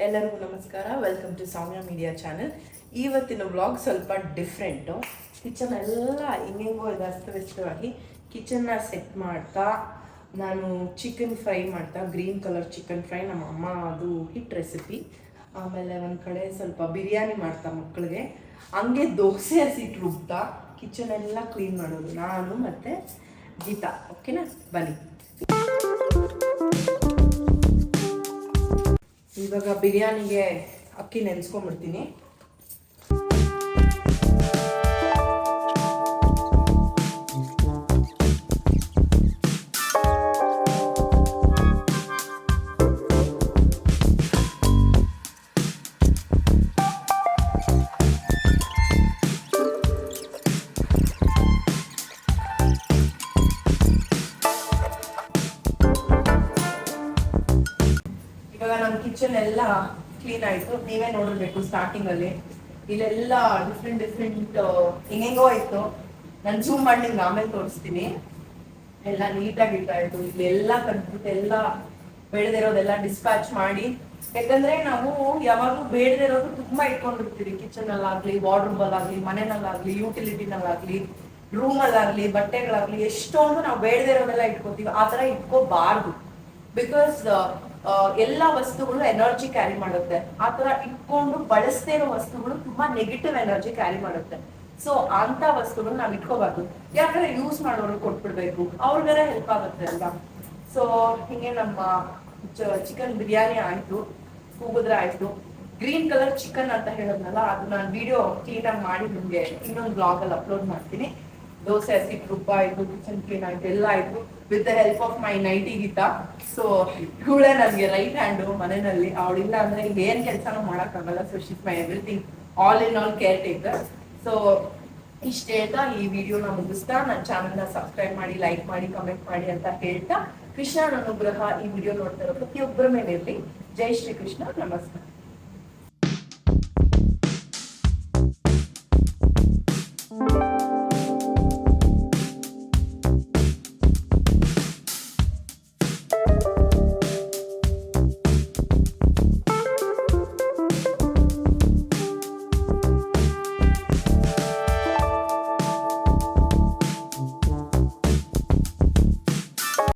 ಎಲ್ಲರಿಗೂ ನಮಸ್ಕಾರ. Welcome to Saumya media channel. ಇವತ್ತಿನ ವ್ಲಾಗ್ ಸ್ವಲ್ಪ ಡಿಫ್ರೆಂಟು. ಕಿಚನ್ ಎಲ್ಲ ಹಿಂಗೆಂಗೋ ಇದೆ ಅಸ್ತವ್ಯಸ್ತವಾಗಿ. ಕಿಚನ್ನ ಸೆಟ್ ಮಾಡ್ತಾ ನಾನು ಚಿಕನ್ ಫ್ರೈ ಮಾಡ್ತಾ, ಗ್ರೀನ್ ಕಲರ್ ಚಿಕನ್ ಫ್ರೈ, ನಮ್ಮ ಅಮ್ಮ ಅದು ಹಿಟ್ ರೆಸಿಪಿ. ಆಮೇಲೆ ಒಂದು ಕಡೆ ಸ್ವಲ್ಪ ಬಿರಿಯಾನಿ ಮಾಡ್ತಾ ಮಕ್ಕಳಿಗೆ, ಹಂಗೆ ದೋಸೆ ಹಸಿಟ್ಟು ರುಬ್ತಾ ಕಿಚನ್ ಎಲ್ಲ ಕ್ಲೀನ್ ಮಾಡೋದು ನಾನು ಮತ್ತು ಗೀತಾ. ಓಕೆನಾ, ಬನ್ನಿ. ಇವಾಗ ಬಿರಿಯಾನಿಗೆ ಅಕ್ಕಿ ನೆನೆಸ್ಕೊಂಡ್ಬಿಡ್ತೀನಿ. ಇವಾಗ ನಮ್ಮ ಕಿಚನ್ ಎಲ್ಲ ಕ್ಲೀನ್ ಆಯ್ತು. ನೀವೇ ನೋಡಿರ್ಬೇಕು ಸ್ಟಾರ್ಟಿಂಗ್ ಅಲ್ಲಿ ಇಲ್ಲೆಲ್ಲ ಡಿಫ್ರೆಂಟ್ ಹೆಂಗೆಂಗೋ ಆಯ್ತು. ನಾನು ಜೂಮ್ ಮಾಡಿ ನಿಮ್ಗೆ ಆಮೇಲೆ ತೋರಿಸ್ತೀನಿ. ಎಲ್ಲ ನೀಟಾಗಿ ಇಟ್ಟಾಯ್ತು. ಇಲ್ಲೆಲ್ಲ ಕಟ್ಬಿಟ್ಟು ಎಲ್ಲ ಬೇಡದಿರೋದೆಲ್ಲ ಡಿಸ್ಪ್ಯಾಚ್ ಮಾಡಿ, ಯಾಕಂದ್ರೆ ನಾವು ಯಾವಾಗೂ ಬೇಡದಿರೋದು ತುಂಬಾ ಇಟ್ಕೊಂಡಿರ್ತೀವಿ. ಕಿಚನ್ ಅಲ್ಲಾಗ್ಲಿ, ವಾರ್ಡ್ರೂಮ್ ಅಲ್ಲಾಗ್ಲಿ, ಮನೆಯಲ್ಲಾಗ್ಲಿ, ಯುಟಿಲಿಟಿನಲ್ಲಾಗ್ಲಿ, ರೂಮ್ ಅಲ್ಲಾಗ್ಲಿ, ಬಟ್ಟೆಗಳಾಗ್ಲಿ, ಎಷ್ಟೊಂದು ನಾವು ಬೇಡದಿರೋದೆಲ್ಲ ಇಟ್ಕೋತೀವಿ. ಆ ತರ ಇಟ್ಕೋಬಾರ್ದು. ಬಿಕಾಸ್ ಎಲ್ಲ ವಸ್ತುಗಳು ಎನರ್ಜಿ ಕ್ಯಾರಿ ಮಾಡುತ್ತೆ. ಆ ತರ ಇಟ್ಕೊಂಡು ಬಳಸದೇ ಇರೋ ವಸ್ತುಗಳು ತುಂಬಾ ನೆಗೆಟಿವ್ ಎನರ್ಜಿ ಕ್ಯಾರಿ ಮಾಡುತ್ತೆ. ಸೊ ಅಂತ ವಸ್ತುಗಳು ನಾವ್ ಇಟ್ಕೋಬಾರ್ದು. ಯಾಕಂದ್ರೆ ಯೂಸ್ ಮಾಡೋರು ಕೊಟ್ಬಿಡ್ಬೇಕು, ಅವ್ರಿಗಾರ ಹೆಲ್ಪ್ ಆಗುತ್ತೆ ಅಲ್ವಾ. ಸೊ ಹಿಂಗೆ ನಮ್ಮ ಚಿಕನ್ ಬಿರಿಯಾನಿ ಆಯ್ತು, ಕೂಗಿದ್ರೆ ಆಯ್ತು. ಗ್ರೀನ್ ಕಲರ್ ಚಿಕನ್ ಅಂತ ಹೇಳೋದ್ನಲ್ಲ, ಅದು ನಾನು ವಿಡಿಯೋ ಕ್ಲೀನ್ ಆಗಿ ಮಾಡಿ ನಿಮ್ಗೆ ಇನ್ನೊಂದು ಬ್ಲಾಗ್ ಅಲ್ಲಿ ಅಪ್ಲೋಡ್ ಮಾಡ್ತೀನಿ. ದೋಸೆ ಹಸಿಟ್ಟು ರುಬ್ಬ ಆಯ್ತು, ಕಿಚನ್ ಕ್ಲೀನ್ ಆಯ್ತು, ಎಲ್ಲ ಆಯ್ತು with the help of my nighty Geeta. So ಇವಳೇ ನನಗೆ ರೈಟ್ ಹ್ಯಾಂಡು ಮನೆಯಲ್ಲಿ. ಅವಳಿಲ್ಲ ಅಂದ್ರೆ ಏನ್ ಕೆಲಸನೂ ಮಾಡೋಕ್ಕಾಗಲ್ಲ. So shit my everything, all in all care taker. So ಇಷ್ಟ ಹೇಳ್ತಾ ಈ ವಿಡಿಯೋನ ಮುಗಿಸ್ತಾ, ನನ್ನ ಚಾನಲ್ನ ಸಬ್ಸ್ಕ್ರೈಬ್ ಮಾಡಿ, ಲೈಕ್ ಮಾಡಿ, ಕಮೆಂಟ್ ಮಾಡಿ ಅಂತ ಹೇಳ್ತಾ, ಕೃಷ್ಣನ ಅನುಗ್ರಹ ಈ ವಿಡಿಯೋ ನೋಡ್ತಾ ಇರೋ ಪ್ರತಿಯೊಬ್ಬರ ಮೇಲೆ ಇರಲಿ. ಜೈ ಶ್ರೀ ಕೃಷ್ಣ. ನಮಸ್ಕಾರ.